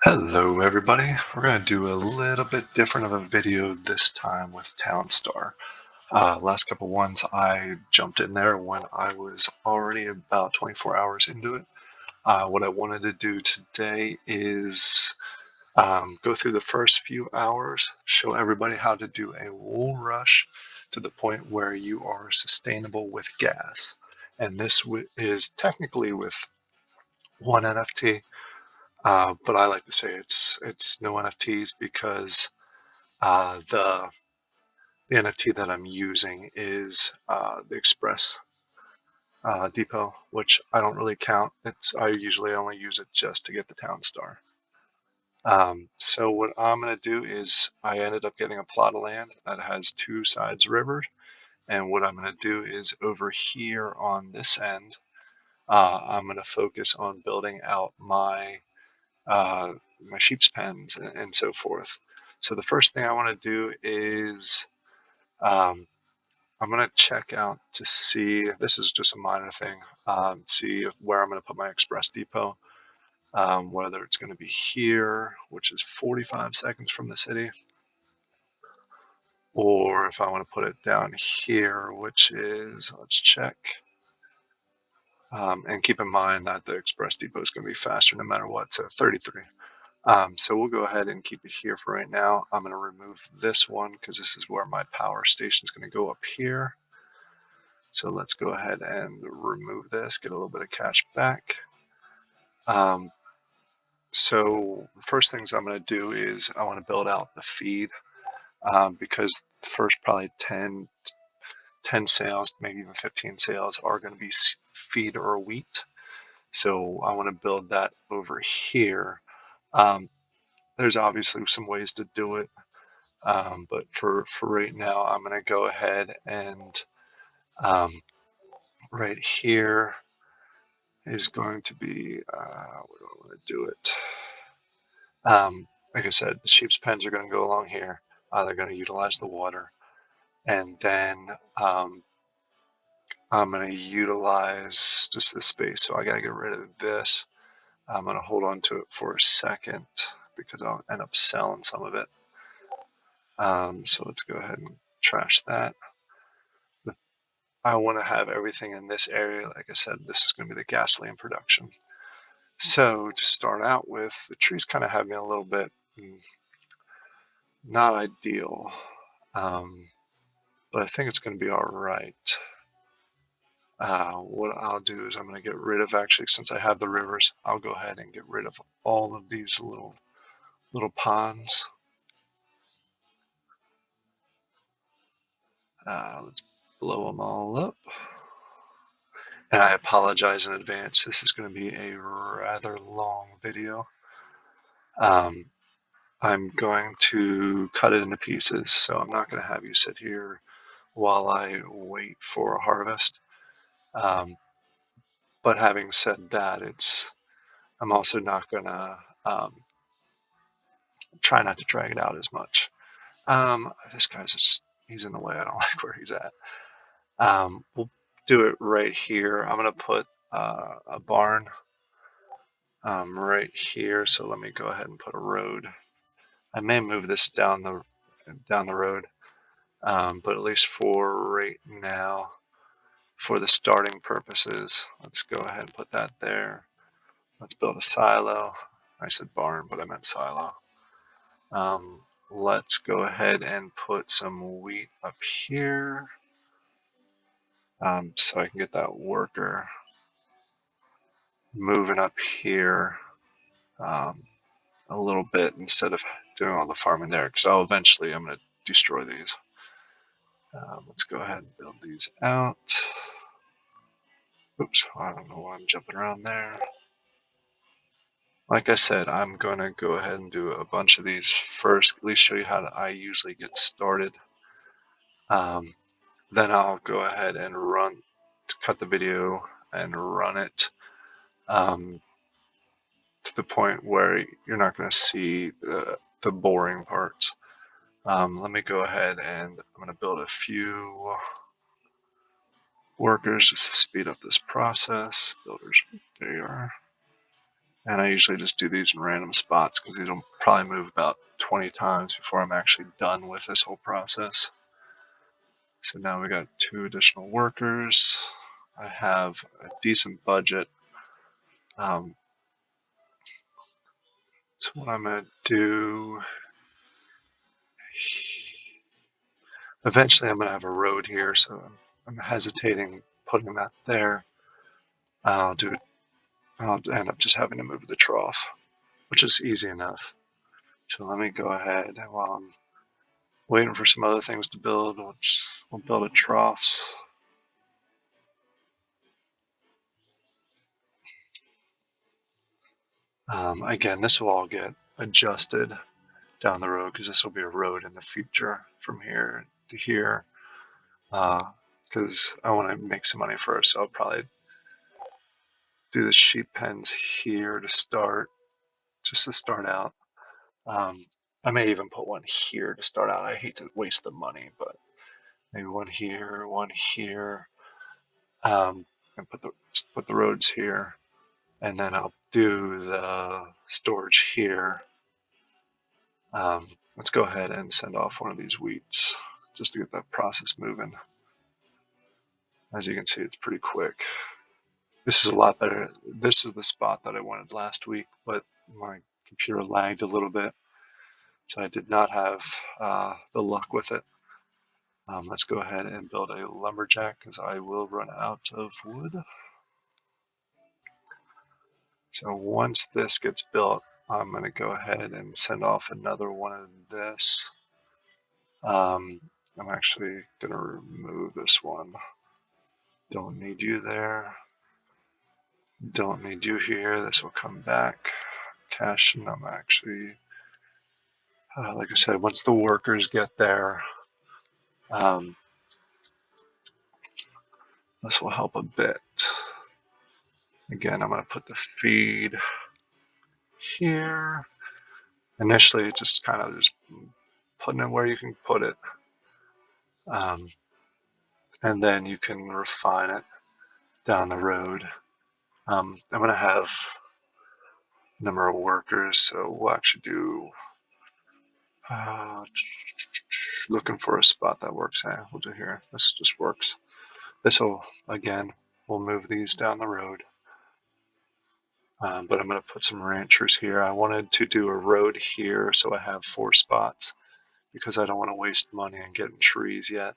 Hello everybody, we're going to do a little bit different of a video this time with Townstar. Last couple ones I jumped in there when I was already about 24 hours into it. What I wanted to do today is go through the first few hours, show everybody how to do a wool rush to the point where you are sustainable with gas. And this is technically with one NFT. But I like to say it's no NFTs because the NFT that I'm using is the Express Depot, which I don't really count. I usually only use it just to get the Town Star. So what I'm going to do is I ended up getting a plot of land that has two sides rivers, and what I'm going to do is over here on this end, I'm going to focus on building out uh, my sheep's pens and so forth. So the first thing I want to do is um, I'm going to check out to see, this is just a minor thing, see where I'm going to put my express depot, whether it's going to be here, which is 45 seconds from the city, or if I want to put it down here, which is, let's check. And keep in mind that the express depot is going to be faster no matter what, so 33. So we'll go ahead and keep it here for right now. I'm going to remove this one because this is where my power station is going to go up here. So let's go ahead and remove this, get a little bit of cash back. So the first things I'm going to do is I want to build out the feed because the first probably 10 sales, maybe even 15 sales are going to be feed or wheat. So I want to build that over here. There's obviously some ways to do it. But for right now, I'm going to go ahead and right here is going to be, where do I want to do it? Like I said, the sheep's pens are going to go along here. They're going to utilize the water. And then I'm going to utilize just the space. So I got to get rid of this. I'm going to hold on to it for a second because I'll end up selling some of it. So let's go ahead and trash that. I want to have everything in this area. Like I said, this is going to be the gasoline production. So to start out with, the trees kind of have me a little bit not ideal, but I think it's going to be all right. What I'll do is I'm going to get rid of, actually, since I have the rivers, I'll go ahead and get rid of all of these little ponds. Let's blow them all up. And I apologize in advance. This is going to be a rather long video. I'm going to cut it into pieces, so I'm not going to have you sit here while I wait for a harvest. But having said that, I'm also not going to try not to drag it out as much. This guy's he's in the way. I don't like where he's at. We'll do it right here. I'm going to put a barn right here. So let me go ahead and put a road. I may move this down the road, but at least for right now, for the starting purposes, let's go ahead and put that there. Let's build a silo. I said barn, but I meant silo. Let's go ahead and put some wheat up here, so I can get that worker moving up here a little bit instead of doing all the farming there, because I'm going to destroy these. Let's go ahead and build these out. Oops, I don't know why I'm jumping around there. Like I said, I'm going to go ahead and do a bunch of these first, at least show you how I usually get started. Then I'll go ahead and cut the video and run it to the point where you're not going to see the boring parts. Let me go ahead and I'm going to build a few workers just to speed up this process. Builders, there you are. And I usually just do these in random spots because these will probably move about 20 times before I'm actually done with this whole process. So now we got 2 additional workers. I have a decent budget. Um, so what I'm going to do, eventually I'm going to have a road here, so I'm hesitating putting that there. I'll end up just having to move the trough, which is easy enough. So let me go ahead, while I'm waiting for some other things to build, we'll build a troughs. Again, this will all get adjusted down the road because this will be a road in the future from here to here. Because I want to make some money first, so I'll probably do the sheep pens here to start, just to start out. I may even put one here to start out. I hate to waste the money, but maybe one here, and put the roads here, and then I'll do the storage here. Let's go ahead and send off one of these wheats just to get that process moving. As you can see, it's pretty quick. This is a lot better. This is the spot that I wanted last week, but my computer lagged a little bit, so I did not have the luck with it. Let's go ahead and build a lumberjack because I will run out of wood. So once this gets built, I'm going to go ahead and send off another one of this. I'm actually going to remove this one. Don't need you there. Don't need you here. This will come back. Cash, and I'm actually, like I said, once the workers get there, um, this will help a bit. Again, I'm going to put the feed here. Initially, just kind of just putting it where you can put it. And then you can refine it down the road. I'm going to have a number of workers, so we'll actually do looking for a spot that works. We'll do here. This just works. This will, again, we'll move these down the road. But I'm going to put some ranchers here. I wanted to do a road here, so I have 4 spots because I don't want to waste money on getting trees yet.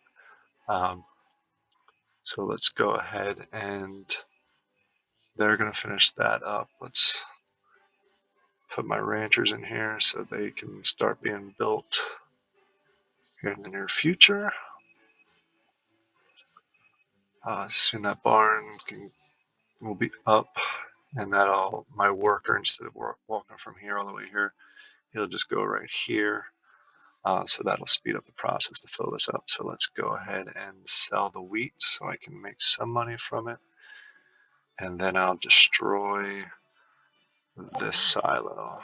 So let's go ahead, and they're going to finish that up. Let's put my ranchers in here so they can start being built here in the near future. Soon that barn will be up, and that'll, my worker, instead of walking from here all the way here, he'll just go right here. So that'll speed up the process to fill this up. So let's go ahead and sell the wheat so I can make some money from it. And then I'll destroy this silo.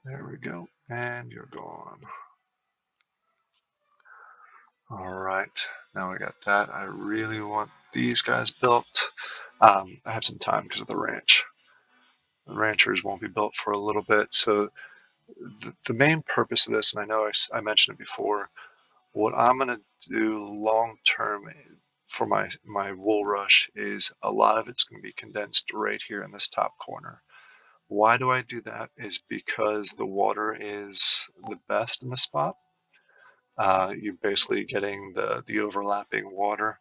There we go. And you're gone. All right. Now we got that. I really want these guys built. I have some time because of the ranch. The ranchers won't be built for a little bit. So the main purpose of this, and I know I mentioned it before, what I'm going to do long term for my wool rush is a lot of it's going to be condensed right here in this top corner. Why do I do that? Is because the water is the best in the spot. You're basically getting the overlapping water.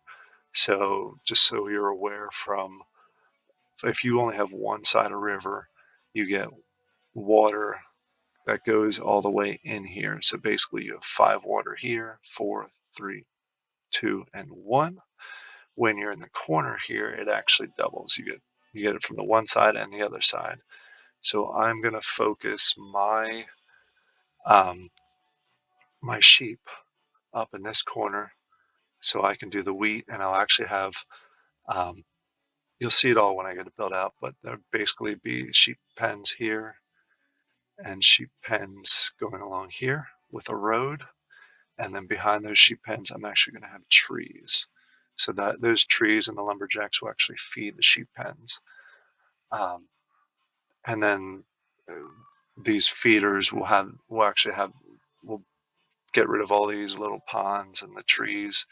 So just so you're aware, from if you only have one side of river, you get water that goes all the way in here. So basically you have 5 water here, 4, 3, 2, and 1. When you're in the corner here, it actually doubles. You get it from the one side and the other side. So I'm going to focus um, my sheep up in this corner so I can do the wheat, and I'll actually have um, you'll see it all when I get it built out, but there'll basically be sheep pens here and sheep pens going along here with a road. And then behind those sheep pens, I'm actually going to have trees. So that those trees and the lumberjacks will actually feed the sheep pens. Um, and then these feeders will get rid of all these little ponds and the trees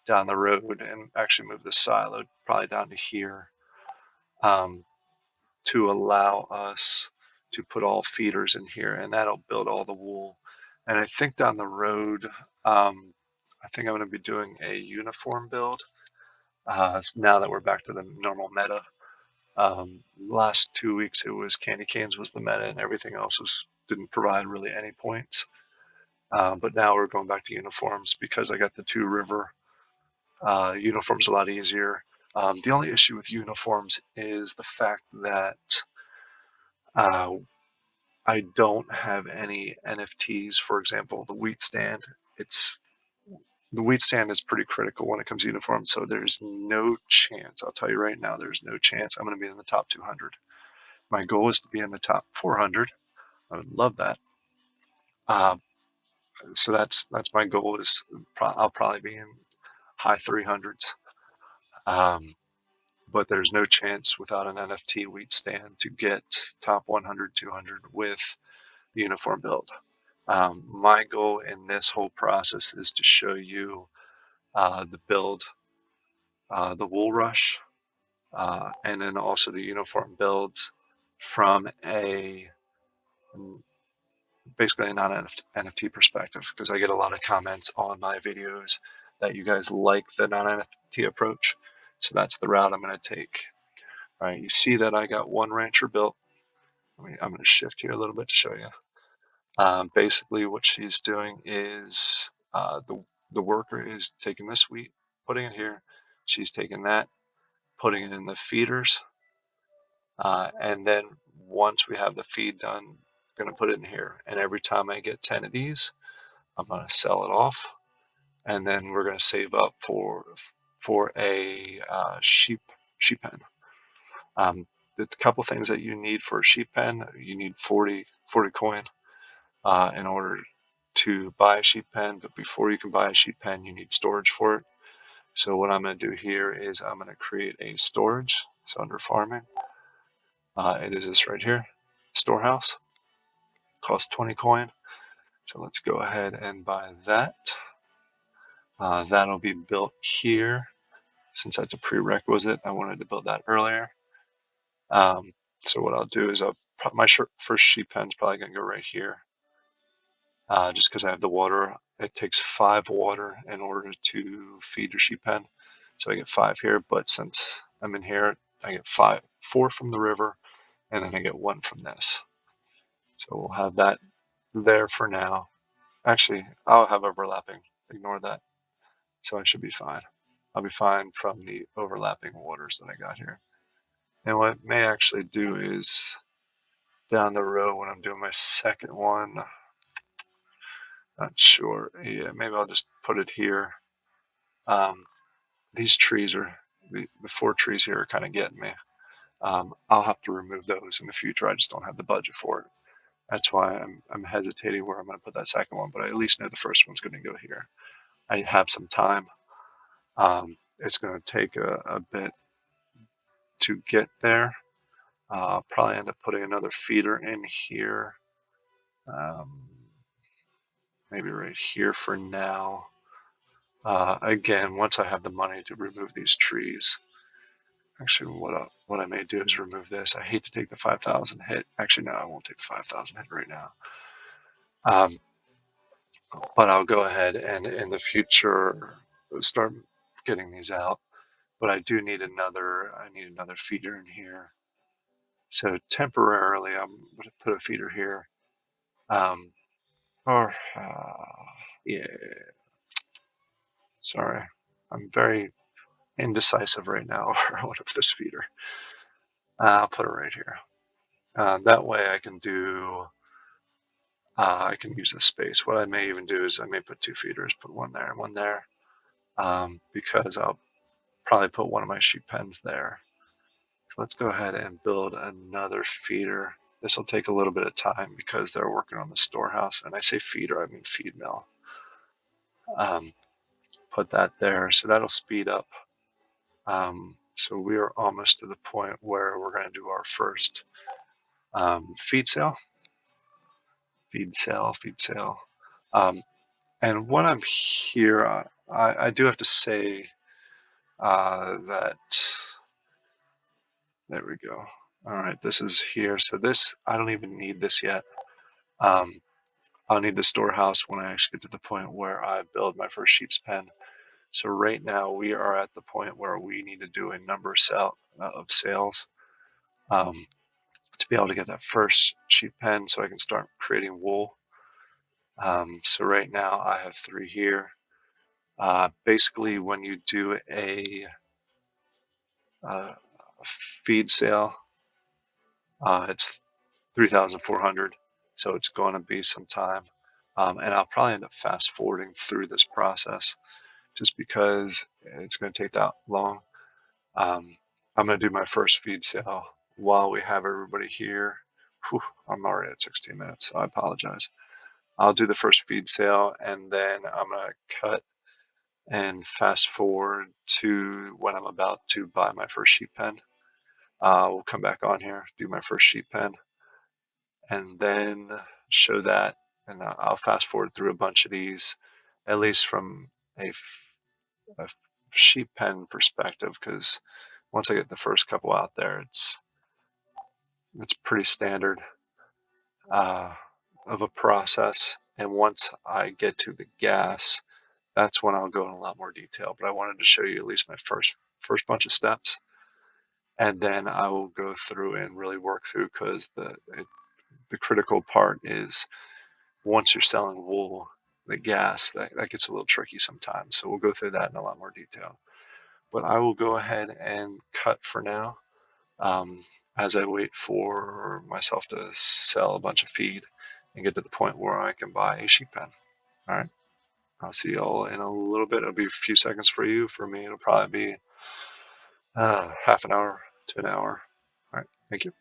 down the road and actually move the silo probably down to here, um, to allow us to put all feeders in here, and that'll build all the wool. And I think down the road, I think I'm going to be doing a uniform build, now that we're back to the normal meta. Last 2 weeks it was candy canes was the meta, and everything else didn't provide really any points. But now we're going back to uniforms because I got the 2 river. Uniforms a lot easier. The only issue with uniforms is the fact that uh, I don't have any NFTs. For example, the wheat stand. It's the wheat stand is pretty critical when it comes to uniforms. So there's no chance. I'll tell you right now, there's no chance I'm going to be in the top 200. My goal is to be in the top 400. I would love that. Uh, so that's my goal. I'll probably be in high 300s. Um, but there's no chance without an NFT wheat stand to get top 100, 200 with the uniform build. My goal in this whole process is to show you the build, the Wool Rush, and then also the uniform builds from a basically a non-NFT perspective, because I get a lot of comments on my videos that you guys like the non-NFT approach. So that's the route I'm going to take. All right, you see that I got one rancher built. I'm going to shift here a little bit to show you. Basically, what she's doing is the worker is taking this wheat, putting it here. She's taking that, putting it in the feeders, and then once we have the feed done, I'm going to put it in here. And every time I get 10 of these, I'm going to sell it off, and then we're going to save up for a sheep pen. The couple things that you need for a sheep pen: you need 40 coin in order to buy a sheep pen. But before you can buy a sheep pen, you need storage for it. So what I'm going to do here is I'm going to create a storage. So under farming, it is this right here, storehouse. Costs 20 coin. So let's go ahead and buy that. That'll be built here. Since that's a prerequisite, I wanted to build that earlier. So what I'll do is my first sheep pen is probably going to go right here. Just because I have the water. It takes 5 water in order to feed your sheep pen. So I get 5 here, but since I'm in here, I get 4 from the river, and then I get 1 from this. So we'll have that there for now. Actually, I'll have overlapping. Ignore that. So I should be fine. I'll be fine from the overlapping waters that I got here. And what I may actually do is down the road when I'm doing my second one, not sure. Yeah, maybe I'll just put it here. These trees are, the 4 trees here are kind of getting me. I'll have to remove those in the future. I just don't have the budget for it. That's why I'm hesitating where I'm going to put that second one, but I at least know the first one's going to go here. I have some time. It's going to take a bit to get there. I'll probably end up putting another feeder in here. Maybe right here for now. Again, once I have the money to remove these trees. Actually, what I may do is remove this. I hate to take the 5,000 hit. Actually, no, I won't take the 5,000 hit right now. But I'll go ahead and in the future start getting these out. But I do need another. I need another feeder in here. So temporarily, I'm going to put a feeder here. Or yeah, sorry, I'm very indecisive right now where I want to put this feeder. I'll put it right here. That way I can do. I can use this space. What I may even do is I may put 2 feeders, put one there and one there, because I'll probably put one of my sheep pens there. So let's go ahead and build another feeder. This will take a little bit of time because they're working on the storehouse. And I say feeder, I mean feed mill. Put that there, so that'll speed up So we are almost to the point where we're going to do our first feed sale, feed sale. Um, and when I'm here, I do have to say that, there we go. All right, this is here. So this, I don't even need this yet. Um, I'll need the storehouse when I actually get to the point where I build my first sheep's pen. So right now we are at the point where we need to do a number of sales to be able to get that first sheep pen so I can start creating wool. So right now I have 3 here. Basically, when you do uh, feed sale, it's 3,400, so it's going to be some time. And I'll probably end up fast forwarding through this process just because it's going to take that long. Um, I'm going to do my first feed sale while we have everybody here. Whew, I'm already at 16 minutes, so I apologize. I'll do the first feed sale and then I'm going to cut and fast forward to when I'm about to buy my first sheep pen. We'll come back on here, do my first sheep pen, and then show that. And I'll fast forward through a bunch of these, at least from a sheep pen perspective, because once I get the first couple out there, it's pretty standard uh, of a process. And once I get to the gas, that's when I'll go in a lot more detail. But I wanted to show you at least my first bunch of steps, and then I will go through and really work through, because the critical part is once you're selling wool, the gas that gets a little tricky sometimes. So we'll go through that in a lot more detail. But I will go ahead and cut for now, um, as I wait for myself to sell a bunch of feed and get to the point where I can buy a sheep pen. All right. I'll see y'all in a little bit. It'll be a few seconds for you. For me, it'll probably be half an hour to an hour. All right. Thank you.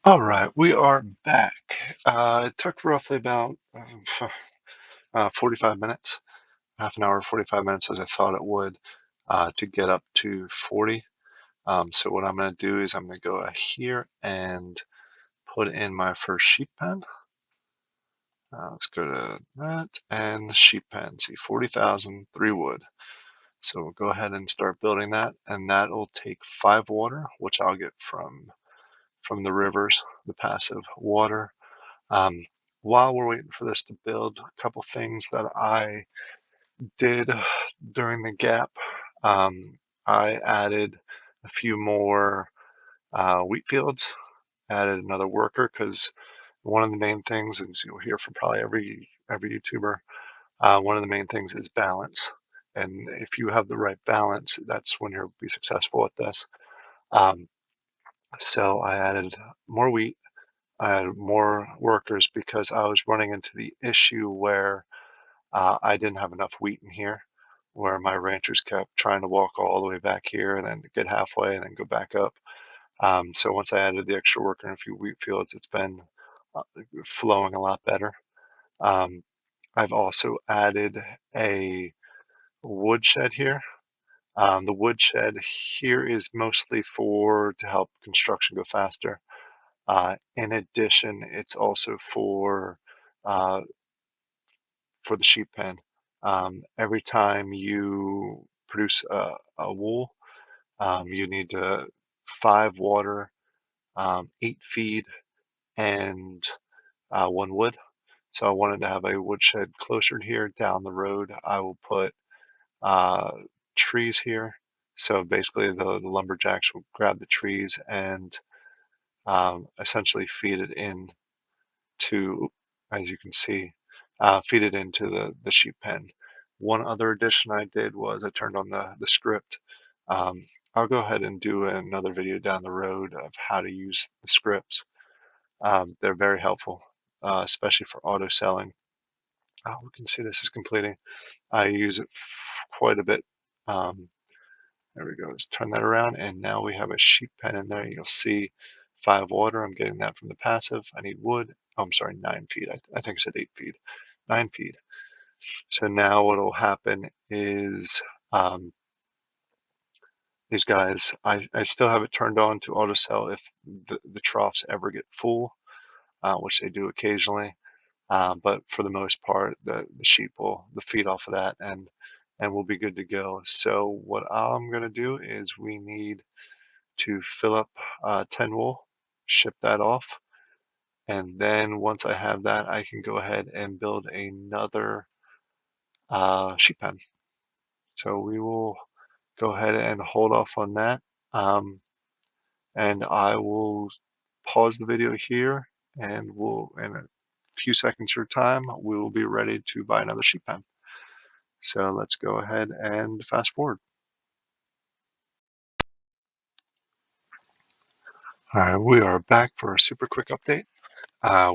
All right. We are back. It took roughly about 45 minutes, half an hour, 45 minutes as I thought it would, to get up to 40. So what I'm going to do is I'm going to go here and put in my first sheep pen. Let's go to that and sheep pen. See, 40,000, 3 wood. So we'll go ahead and start building that, and that'll take 5 water, which I'll get from the rivers, the passive water. Um, while we're waiting for this to build, a couple things that I did during the gap. I added a few more wheat fields, added another worker, because one of the main things, and you'll hear from probably every YouTuber, one of the main things is balance. And if you have the right balance, that's when you'll be successful at this. Um, so I added more wheat, I added more workers, because I was running into the issue where I didn't have enough wheat in here, where my ranchers kept trying to walk all the way back here and then get halfway and then go back up. So once I added the extra worker and a few wheat fields, it's been uh, flowing a lot better. Um, I've also added a woodshed here. The woodshed here is mostly to help construction go faster. In addition, it's also uh, for the sheep pen. Every time you produce a wool, you need to 5 water, 8 feed, and 1 wood. So I wanted to have a woodshed closer here. Down the road, I will put uh, trees here. So basically, the lumberjacks will grab the trees and essentially feed it in to, as you can see, feed it into the sheep pen. One other addition I did was I turned on the script. I'll go ahead and do another video down the road of how to use the scripts. They're very helpful, especially for auto selling. We can see this is completing. I use it quite a bit. Um, there we go. Let's turn that around, and now we have a sheep pen in there. You'll see 5 water. I'm getting that from the passive. I need wood. Oh, I'm sorry, 9 feet. I think I said 8 feet. 9 feet. So now what will happen is these guys, I still have it turned on to auto sell if the troughs ever get full, which they do occasionally. But for the most part, the sheep will feed off of that, and we'll be good to go. So what I'm gonna do is we need to fill up 10 wool, ship that off, and then once I have that, I can go ahead and build another sheep pen. So we will go ahead and hold off on that. Um, and I will pause the video here, and we'll, in a few seconds your time, we will be ready to buy another sheep pen. So let's go ahead and fast forward. All right, we are back for a super quick update.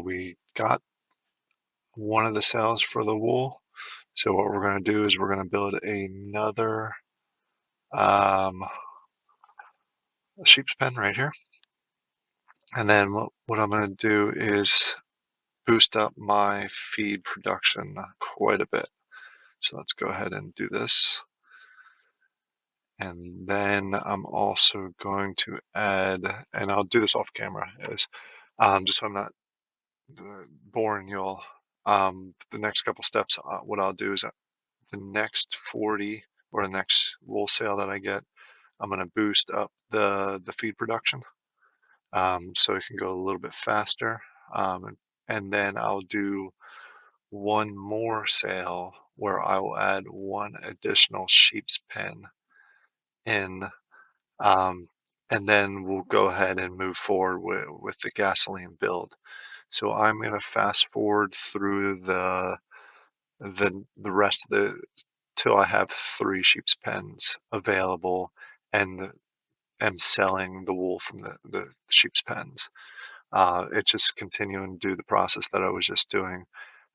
We got one of the sales for the wool. So what we're going to do is we're going to build another um, sheep's pen right here. And then what I'm going to do is boost up my feed production quite a bit. So let's go ahead and do this. And then I'm also going to add, and I'll do this off camera, is just so I'm not boring you all. The next couple steps, what I'll do is the next 40 or the next wool sale that I get, I'm going to boost up the feed production so it can go a little bit faster. And then I'll do one more sale where I will add one additional sheep's pen in, and then we'll go ahead and move forward with the gasoline build. So I'm going to fast forward through the rest of the till I have 3 sheep's pens available and am selling the wool from the sheep's pens. It's just continuing to do the process that I was just doing,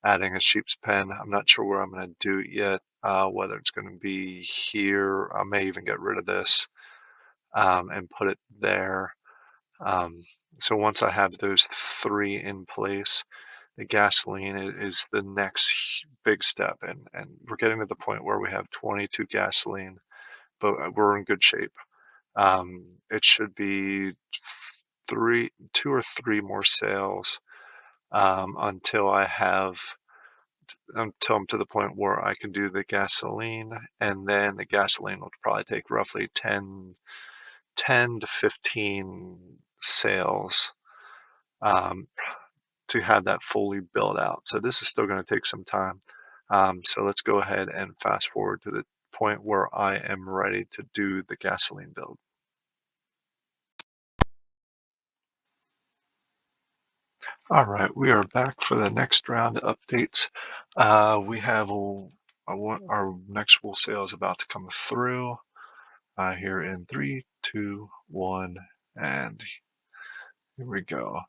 adding a sheep's pen. I'm not sure where I'm going to do it yet, whether it's going to be here. I may even get rid of this and put it there. So once I have those 3 in place, the gasoline is the next big step, and we're getting to the point where we have 22 gasoline, but we're in good shape. It should be 2 or 3 more sales until I'm to the point where I can do the gasoline, and then the gasoline will probably take roughly 10 to 15 sales um, to have that fully built out. So this is still going to take some time. So let's go ahead and fast forward to the point where I am ready to do the gasoline build. All right, we are back for the next round of updates. We have our next wool sale is about to come through here in 3, 2, 1, and here we go.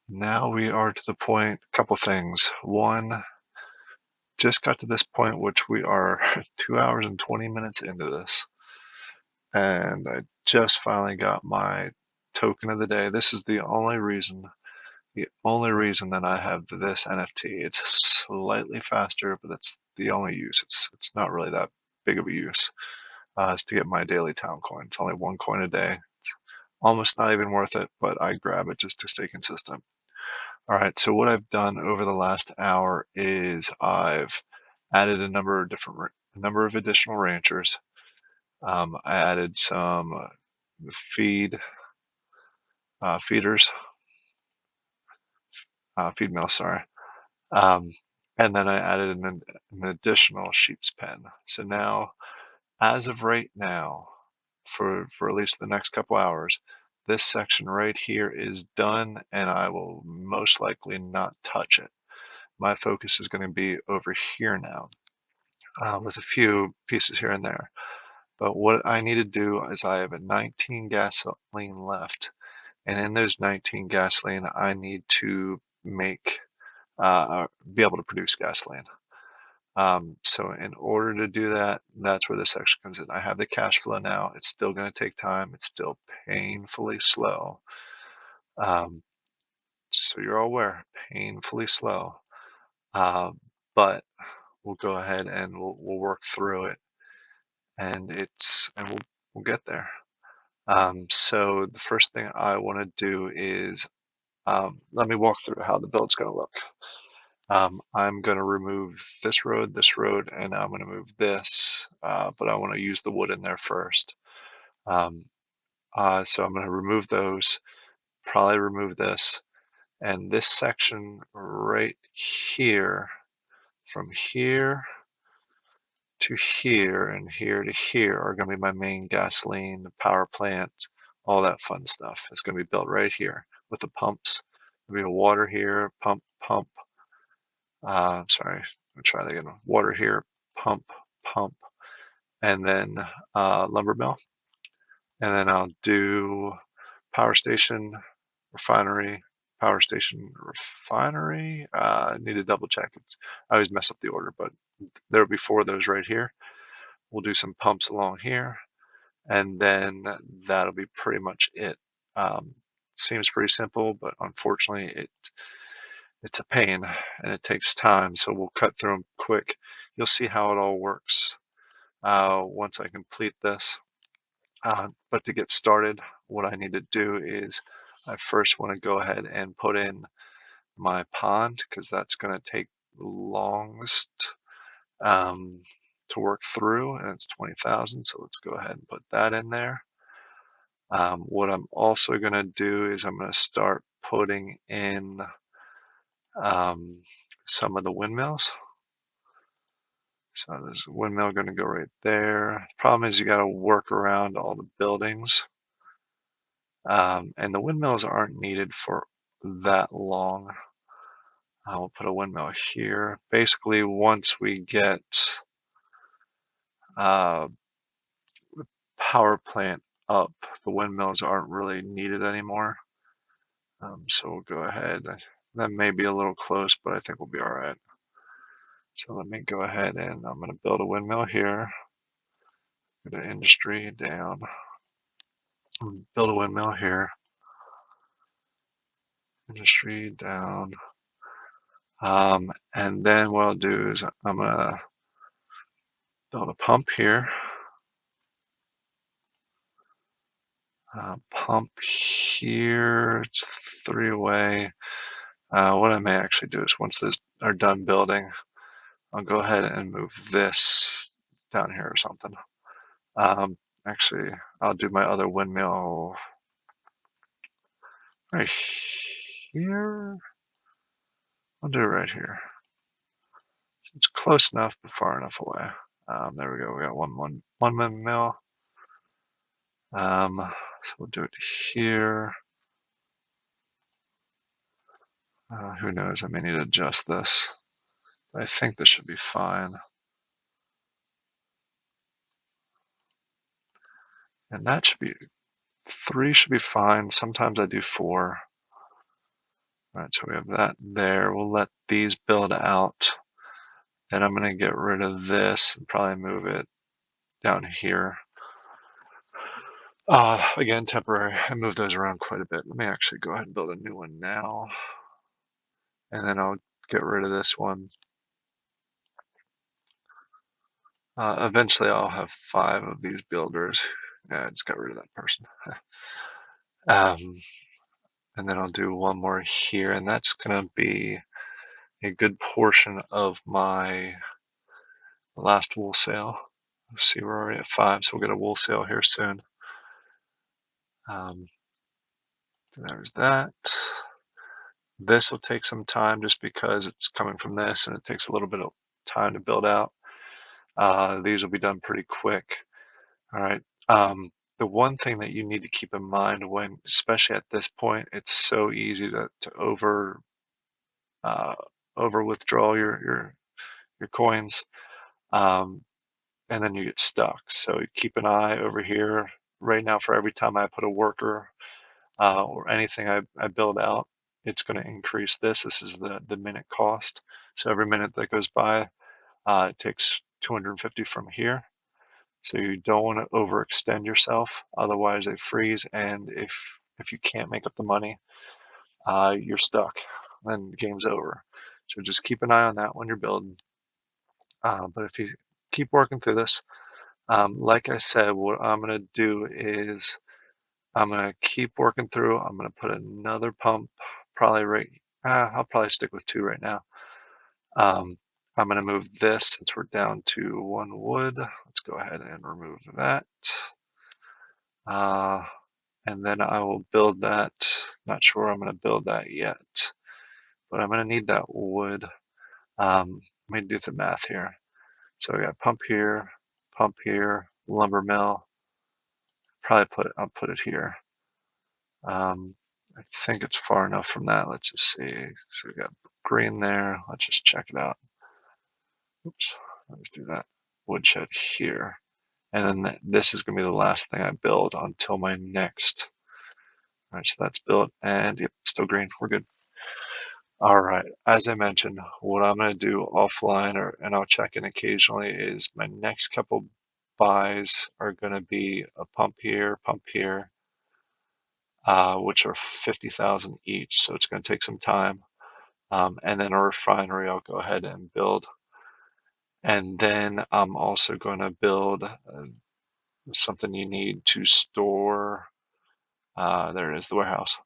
Now we are to the point, couple things. One, just got to this point, which we are 2 hours and 20 minutes into this. And I just finally got my token of the day. This is the only reason that I have this NFT. It's slightly faster, but that's the only use. It's not really that big of a use. It's to get my daily town coin. It's only 1 coin a day. Almost not even worth it, but I grab it just to stay consistent. All right, so what I've done over the last hour is I've added a number of additional ranchers. I added some feed feeders, feed mills, sorry. Um, and then I added an additional sheep's pen. So now, as of right now, for at least the next couple hours, this section right here is done, and I will most likely not touch it. My focus is going to be over here now, with a few pieces here and there. But what I need to do is I have a 19 gasoline left, and in those 19 gasoline, I need to be able to produce gasoline. So in order to do that, that's where this section comes in. I have the cash flow now. It's still going to take time. It's still painfully slow. So you're all aware, painfully slow. But we'll go ahead and we'll work through it, and we'll get there. So the first thing I want to do is let me walk through how the build's going to look. I'm going to remove this road, and I'm going to move this, but I want to use the wood in there first. So I'm going to remove those, probably remove this, and this section right here, from here to here and here to here are going to be my main gasoline, the power plant, all that fun stuff. It's going to be built right here with the pumps. There'll be a water here, pump, pump. Sorry, let me try that again. Water here, pump, pump, and then lumber mill. And then I'll do power station, refinery, power station, refinery. I need to double check. I always mess up the order, but there'll be 4 of those right here. We'll do some pumps along here, and then that'll be pretty much it. Seems pretty simple, but unfortunately it's a pain and it takes time, so we'll cut through them quick. You'll see how it all works once I complete this. But to get started, what I need to do is I first want to go ahead and put in my pond, because that's going to take the longest to work through, and it's 20,000, so let's go ahead and put that in there. What I'm also going to do is I'm going to start putting in some of the windmills. So there's a windmill going to go right there. The problem is you got to work around all the buildings. And the windmills aren't needed for that long. I'll put a windmill here. Basically, once we get the power plant up, the windmills aren't really needed anymore. So we'll go ahead. That may be a little close, but I think we'll be all right. So let me go ahead and I'm going to build a windmill here. Go to industry, down. Build a windmill here. Industry, down. And then what I'll do is I'm going to build a pump here. Pump here, it's 3-way. What I may actually do is once these are done building, I'll go ahead and move this down here or something. Actually, I'll do my other windmill right here. I'll do it right here. It's close enough, but far enough away. There we go. We got one windmill. So we'll do it here. Who knows? I may need to adjust this. I think this should be fine. And that should be 3 should be fine. Sometimes I do 4. All right, so we have that there. We'll let these build out. And I'm going to get rid of this and probably move it down here. Again, temporary. I move those around quite a bit. Let me actually go ahead and build a new one now. And then I'll get rid of this one. Eventually I'll have 5 of these builders. Yeah, I just got rid of that person. And then I'll do one more here, and that's going to be a good portion of my last wool sale. Let's see, we're already at 5, so we'll get a wool sale here soon. There's that. This will take some time just because it's coming from this and it takes a little bit of time to build out. These will be done pretty quick. All right. The one thing that you need to keep in mind when, especially at this point, it's so easy to over withdraw your coins, and then you get stuck. So keep an eye over here. Right now, for every time I put a worker or anything I build out, it's going to increase this. This is the minute cost. So every minute that goes by, it takes 250 from here. So you don't want to overextend yourself, otherwise they freeze, and if you can't make up the money, you're stuck. Then the game's over. So just keep an eye on that when you're building. But if you keep working through this, like I said, what I'm going to do is I'm going to keep working through. I'm going to put another pump, probably right. I'll probably stick with 2 right now. I'm going to move this since we're down to 1 wood. Let's go ahead and remove that. And then I will build that. Not sure I'm going to build that yet, but I'm going to need that wood. Let me do the math here. So I got pump here, lumber mill. I'll put it here. I think it's far enough from that. Let's just see. So we got green there. Let's just check it out. Oops. Let's do that. Woodshed here. And then this is going to be the last thing I build until my next. All right, so that's built, and yep, still green. We're good. All right, as I mentioned, what I'm going to do offline, and I'll check in occasionally, is my next couple buys are going to be a pump here, which are 50,000 each, so it's going to take some time. And then a refinery I'll go ahead and build. And then I'm also going to build something you need to store. There it is, the warehouse.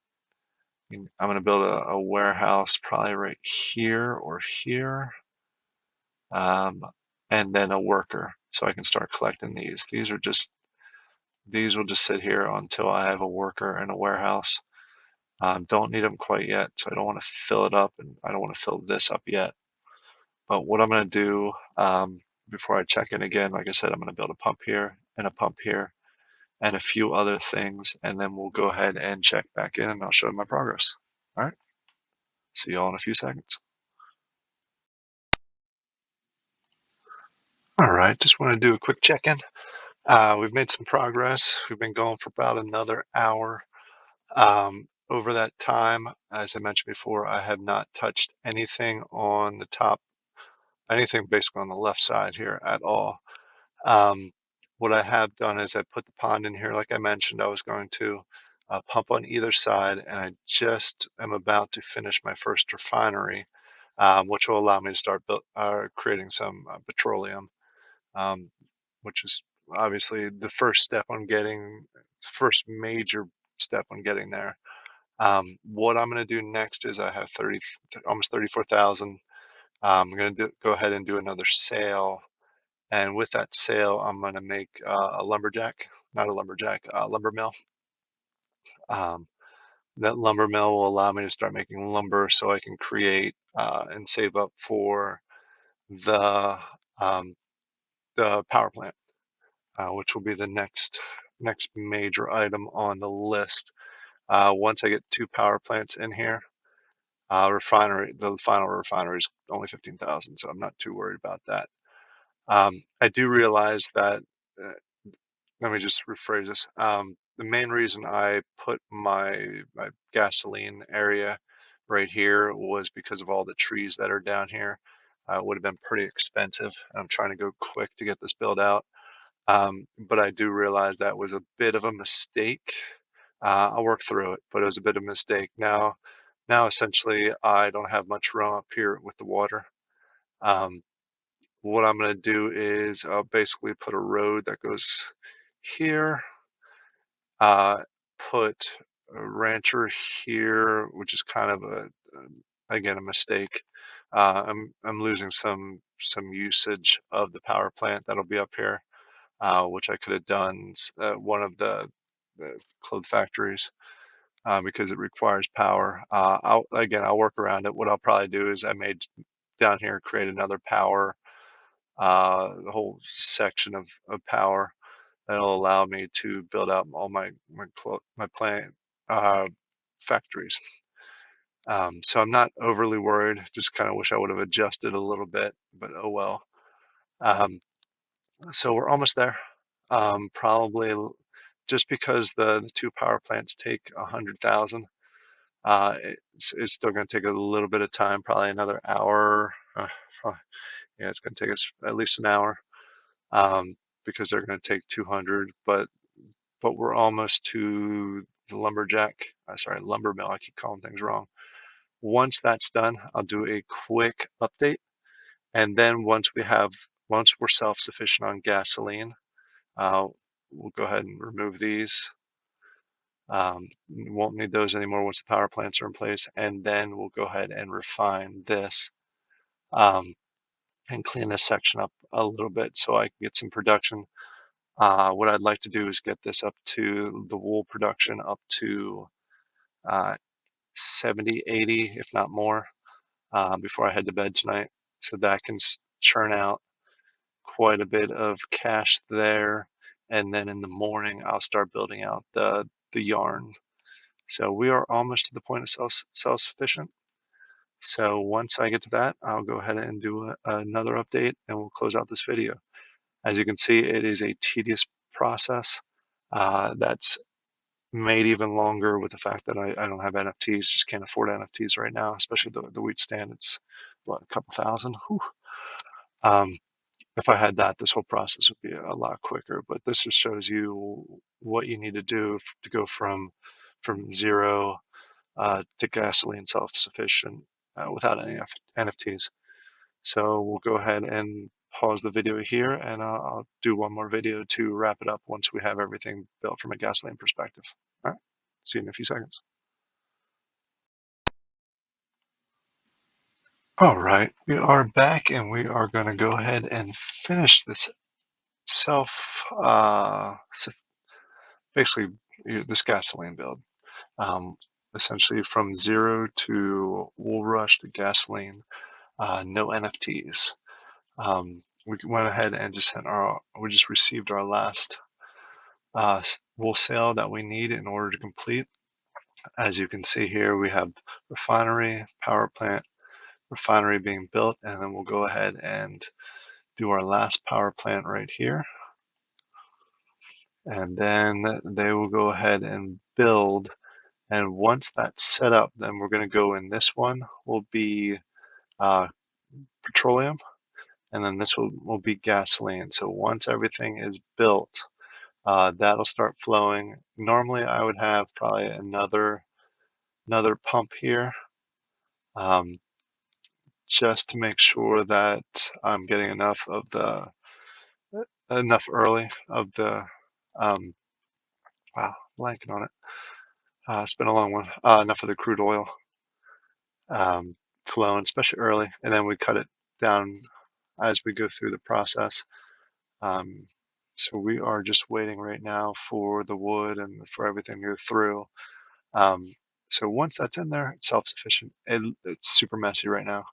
I'm going to build a warehouse probably right here or here, and then a worker so I can start collecting these. These will just sit here until I have a worker and a warehouse. Don't need them quite yet, so I don't want to fill it up, and I don't want to fill this up yet. But what I'm going to do before I check in again, like I said, I'm going to build a pump here and a pump here and a few other things, and then we'll go ahead and check back in, and I'll show my progress. All right. See you all in a few seconds. All right, just want to do a quick check-in. We've made some progress. We've been going for about another hour. Over that time, as I mentioned before, I have not touched anything on the top, anything basically on the left side here at all. What I have done is I put the pond in here, like I mentioned, I was going to pump on either side, and I just am about to finish my first refinery, which will allow me to start creating some petroleum, um, which is obviously the first major step on getting there. What I'm going to do next is I have almost 34,000. I'm going to go ahead and do another sale. And with that sale, I'm going to make a lumber mill. Um, that lumber mill will allow me to start making lumber so I can create and save up for the um, power plant, which will be the next major item on the list. Once I get 2 power plants in here, the final refinery is only 15,000, so I'm not too worried about that. I do realize that, uh, let me just rephrase this. The main reason I put my gasoline area right here was because of all the trees that are down here. It would have been pretty expensive. I'm trying to go quick to get this built out. But I do realize that was a bit of a mistake. I'll work through it, but it was a bit of a mistake. Now essentially, I don't have much room up here with the water. Um, what I'm going to do is I'll basically put a road that goes here, uh, put a rancher here, which is kind of again a mistake. I'm losing some usage of the power plant that'll be up here, which I could have done one of the clothes factories, because it requires power. I'll work around it. What I'll probably do is I made down here create another power, the whole section of power that'll allow me to build out all my plant factories. So I'm not overly worried. Just kind of wish I would have adjusted a little bit, but oh well. Um, so we're almost there. Probably just because the 2 power plants take 100,000. It's still going to take a little bit of time, probably another hour. Yeah, it's going to take us at least an hour, because they're going to take 200. But we're almost to the lumber mill. I keep calling things wrong. Once that's done, I'll do a quick update, And then once we're self-sufficient on gasoline, we'll go ahead and remove these. Won't need those anymore once the power plants are in place. And then we'll go ahead and refine this, um, and clean this section up a little bit so I can get some production. What I'd like to do is get this up to the wool production up to uh, 70, 80, if not more, before I head to bed tonight. So that can churn out quite a bit of cash there. And then in the morning, I'll start building out the yarn. So we are almost to the point of self-sufficient. So once I get to that, I'll go ahead and do another update and we'll close out this video. As you can see, it is a tedious process that's made even longer with the fact that I don't have NFTs, just can't afford NFTs right now, especially the wheat stand. It's what, a couple thousand. Whew. Um, if I had that, this whole process would be a lot quicker. But this just shows you what you need to do to go from zero to gasoline self-sufficient without any NFTs. So we'll go ahead and pause the video here, and I'll do one more video to wrap it up once we have everything built from a gasoline perspective. All right, see you in a few seconds. All right, we are back, and we are going to go ahead and finish this self, basically this gasoline build. Um, Essentially from zero to Wool Rush to gasoline, no NFTs. We went ahead and we just received our last wool sale that we need in order to complete. As you can see here, we have refinery, power plant, refinery being built, and then we'll go ahead and do our last power plant right here. And then they will go ahead and build. And once that's set up, then we're going to go in. This one will be uh, petroleum, and then this will be gasoline. So once everything is built, that'll start flowing. Normally, I would have probably another pump here, um, just to make sure that I'm getting enough early of the wow, blanking on it. It's been a long one. Enough of the crude oil um, flowing, especially early, and then we cut it down as we go through the process. Um, so we are just waiting right now for the wood and for everything to go through. Um, so once that's in there, it's self-sufficient. It's super messy right now,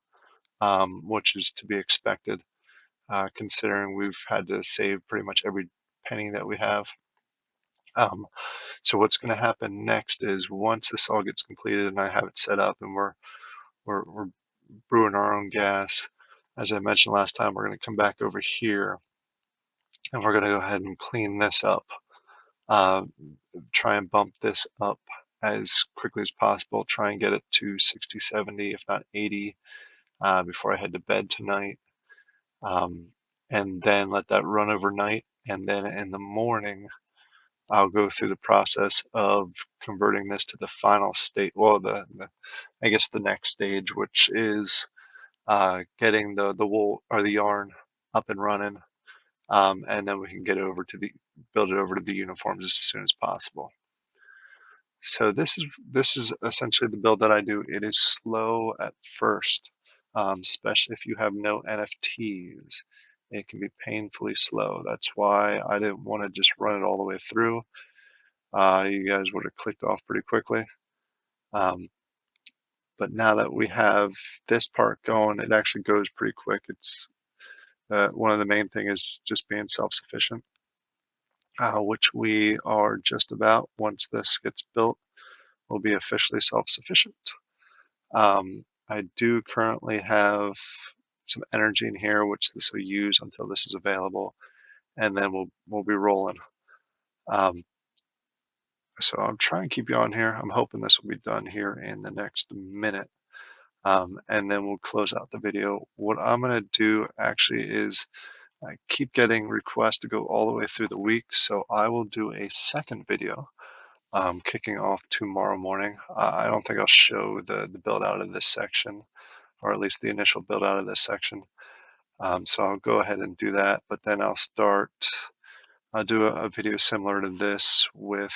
which is to be expected, considering we've had to save pretty much every penny that we have. So what's going to happen next is once this all gets completed and I have it set up and we're brewing our own gas, as I mentioned last time, we're going to come back over here and we're going to go ahead and clean this up. Uh, Try and bump this up as quickly as possible. Try and get it to 60, 70, if not 80, before I head to bed tonight. And then let that run overnight. And then in the morning, I'll go through the process of converting this to the final state. Well, I guess the next stage, which is getting the wool or the yarn up and running, and then we can get over to build it over to the uniforms as soon as possible. So this is essentially the build that I do. It is slow at first, especially if you have no NFTs. It can be painfully slow. That's why I didn't want to just run it all the way through. You guys would have clicked off pretty quickly. But now that we have this part going, it actually goes pretty quick. It's one of the main thing is just being self-sufficient, which we are just about. Once this gets built, we'll be officially self-sufficient. I do currently have some energy in here, which this will use until this is available, and then we'll be rolling. So I'm trying to keep you on here. I'm hoping this will be done here in the next minute, and then we'll close out the video. What I'm going to do actually is I keep getting requests to go all the way through the week, so I will do a second video kicking off tomorrow morning. I don't think I'll show the build out of this section, or at least the initial build out of this section. So I'll go ahead and do that, but then I'll do a video similar to this with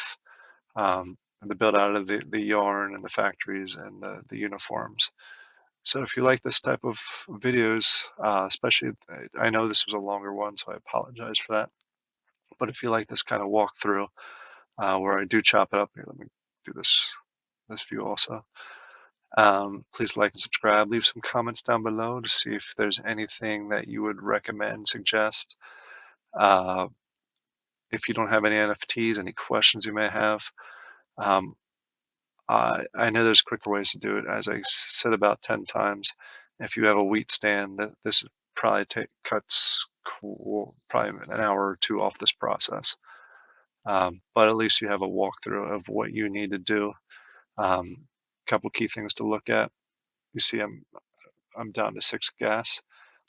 the build out of the yarn and the factories and the uniforms. So if you like this type of videos, especially, I know this was a longer one, so I apologize for that. But if you like this kind of walkthrough, where I do chop it up, here, let me do this view also. Please like and subscribe. Leave some comments down below to see if there's anything that you would recommend, suggest. Uh, if you don't have any NFTs, any questions you may have. Um, I know there's quicker ways to do it. As I said about 10 times, if you have a wheat stand, this probably cuts probably an hour or two off this process. But at least you have a walkthrough of what you need to do. Couple key things to look at. You see, I'm down to 6 gas,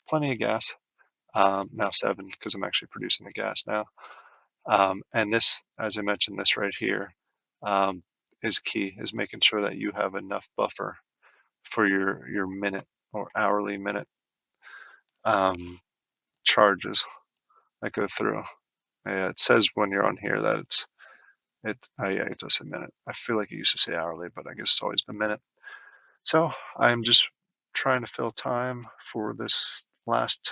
plenty of gas. Now 7 because I'm actually producing the gas now. And this, as I mentioned, this right here um, is key, is making sure that you have enough buffer for your minute or hourly minute um, charges that go through. Yeah, it says when you're on here that oh yeah, it does say minute. I feel like it used to say hourly, but I guess it's always been minute. So I'm just trying to fill time for this last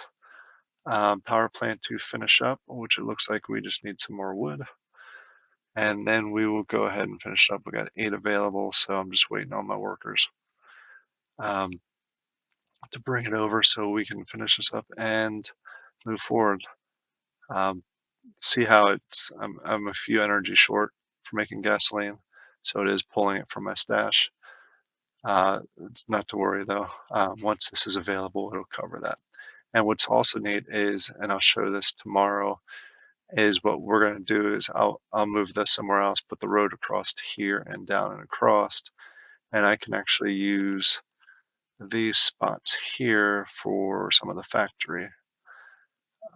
power plant to finish up, which it looks like we just need some more wood. And then we will go ahead and finish up. We got 8 available, so I'm just waiting on my workers um, to bring it over so we can finish this up and move forward. Um, see how I'm a few energy short for making gasoline, so it is pulling it from my stash. It's not to worry though. Once this is available, it'll cover that. And what's also neat is, and I'll show this tomorrow, is what we're going to do is I'll move this somewhere else, put the road across here and down and across, and I can actually use these spots here for some of the factory,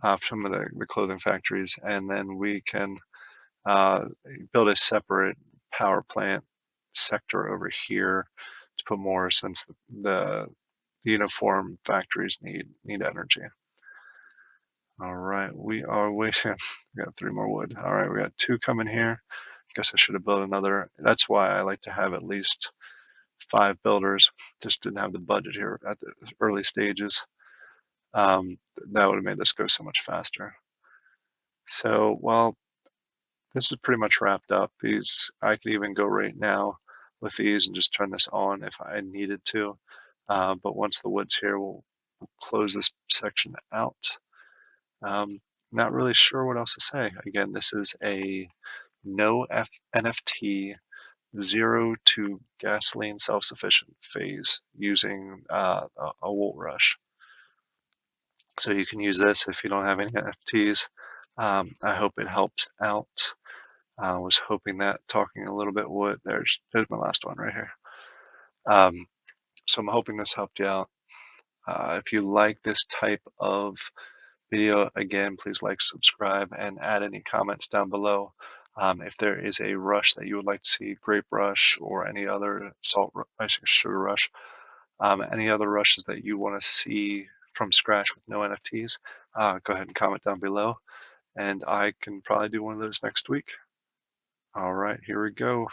some of the clothing factories, and then we can uh, build a separate power plant sector over here to put more, since the uniform factories need energy. All right, we are waiting. We got 3 more wood. All right, we got 2 coming here. Guess I should have built another. That's why I like to have at least 5 builders. Just didn't have the budget here at the early stages. That would have made this go so much faster. So, well, this is pretty much wrapped up. These, I could even go right now with these and just turn this on if I needed to. But once the wood's here, we'll close this section out. Not really sure what else to say. Again, this is a no NFT 0 to gasoline self-sufficient phase using a wool rush. So you can use this if you don't have any NFTs. I hope it helps out. I was hoping that talking a little bit would. There's my last one right here. So I'm hoping this helped you out. If you like this type of video, again, please like, subscribe, and add any comments down below. If there is a rush that you would like to see, grape rush or any other sugar rush, any other rushes that you want to see from scratch with no NFTs, go ahead and comment down below, and I can probably do one of those next week. All right, here we go.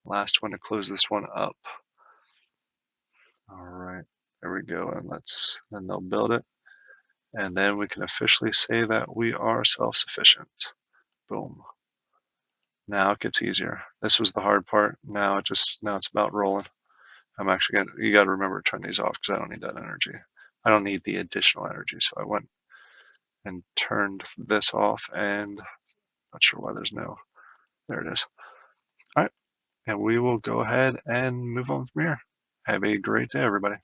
Last one to close this one up. All right, there we go, and then they'll build it, and then we can officially say that we are self-sufficient. Boom. Now it gets easier. This was the hard part. Now it's about rolling. You got to remember to turn these off because I don't need that energy. I don't need the additional energy. So I went and turned this off, and not sure why there it is. All right. And we will go ahead and move on from here. Have a great day, everybody.